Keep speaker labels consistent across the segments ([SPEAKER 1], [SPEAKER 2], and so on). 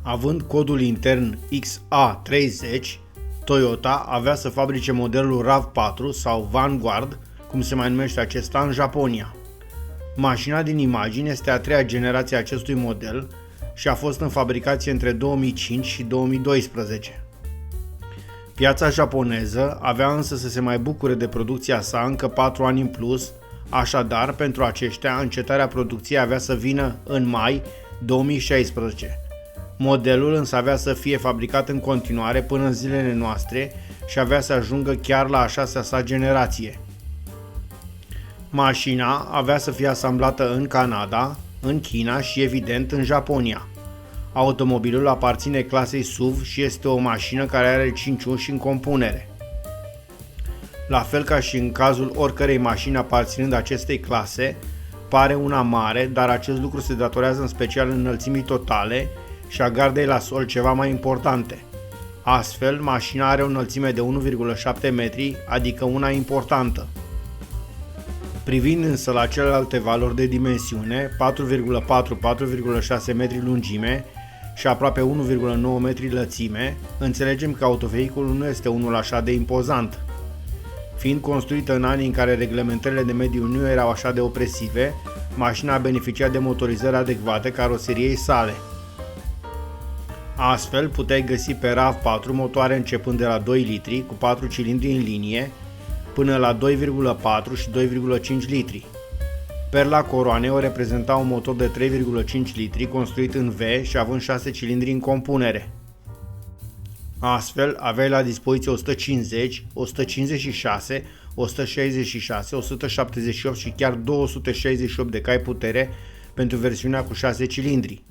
[SPEAKER 1] Având codul intern XA30, Toyota avea să fabrice modelul RAV4 sau Vanguard, cum se mai numește acesta, în Japonia. Mașina din imagine este a treia generație a acestui model și a fost în fabricație între 2005 și 2012. Piața japoneză avea însă să se mai bucure de producția sa încă 4 ani în plus, așadar, pentru aceștia, încetarea producției avea să vină în mai 2016. Modelul însă avea să fie fabricat în continuare până în zilele noastre și avea să ajungă chiar la a șasea sa generație. Mașina avea să fie asamblată în Canada, în China și evident în Japonia. Automobilul aparține clasei SUV și este o mașină care are 5 uși în compunere. La fel ca și în cazul oricărei mașini aparținând acestei clase, pare una mare, dar acest lucru se datorează în special înălțimii totale și a gardei la sol ceva mai importante. Astfel, mașina are o înălțime de 1,7 metri, adică una importantă. Privind însă la celelalte valori de dimensiune, 4,4-4,6 metri lungime și aproape 1,9 metri lățime, înțelegem că autovehiculul nu este unul așa de impozant. Fiind construită în anii în care reglementările de mediu nu erau așa de opresive, mașina a beneficiat de motorizări adecvate caroseriei sale. Astfel, puteai găsi pe RAV4 motoare începând de la 2 litri cu 4 cilindri în linie, până la 2,4 și 2,5 litri. Perla coroanei o reprezenta un motor de 3,5 litri construit în V și având 6 cilindri în compunere. Astfel, aveai la dispoziție 150, 156, 166, 178 și chiar 268 de cai putere pentru versiunea cu 6 cilindri.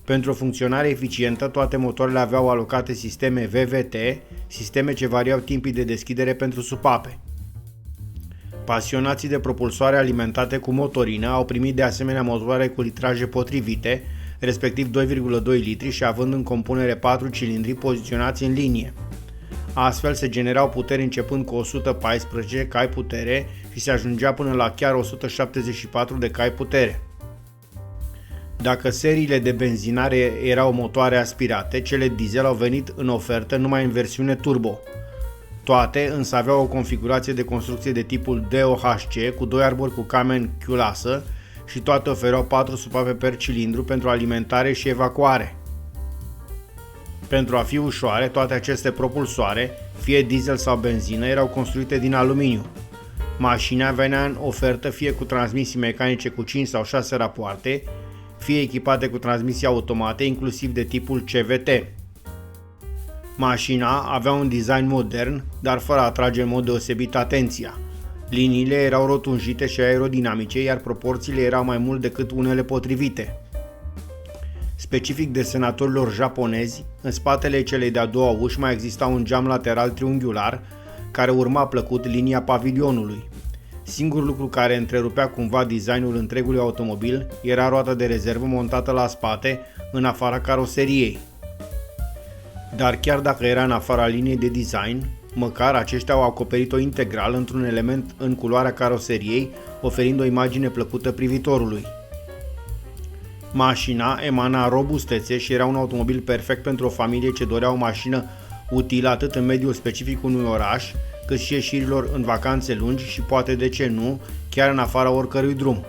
[SPEAKER 1] Pentru o funcționare eficientă, toate motoarele aveau alocate sisteme VVT, sisteme ce variau timpii de deschidere pentru supape. Pasionații de propulsoare alimentate cu motorină au primit de asemenea motoare cu litraje potrivite, respectiv 2,2 litri și având în compunere 4 cilindri poziționați în linie. Astfel se generau puteri începând cu 114 cai putere și se ajungea până la chiar 174 de cai putere. Dacă seriile de benzinare erau motoare aspirate, cele diesel au venit în ofertă numai în versiune turbo. Toate însă aveau o configurație de construcție de tipul DOHC cu 2 arbori cu camen chiulasă și toate ofereau 4 supape per cilindru pentru alimentare și evacuare. Pentru a fi ușoare, toate aceste propulsoare, fie diesel sau benzină, erau construite din aluminiu. Mașina venea în ofertă fie cu transmisii mecanice cu 5 sau 6 rapoarte, fie echipate cu transmisii automate, inclusiv de tipul CVT. Mașina avea un design modern, dar fără a atrage în mod deosebit atenția. Liniile erau rotunjite și aerodinamice, iar proporțiile erau mai mult decât unele potrivite. Specific desenatorilor japonezi, în spatele celei de-a doua uși mai exista un geam lateral triunghiular, care urma plăcut linia pavilionului. Singurul lucru care întrerupea cumva designul întregului automobil era roata de rezervă montată la spate, în afara caroseriei. Dar chiar dacă era în afara liniei de design, măcar aceștia au acoperit-o integral într-un element în culoarea caroseriei, oferind o imagine plăcută privitorului. Mașina emana robustețe și era un automobil perfect pentru o familie ce dorea o mașină utilă atât în mediul specific unui oraș, cât și ieșirilor în vacanțe lungi și poate de ce nu, chiar în afara oricărui drum.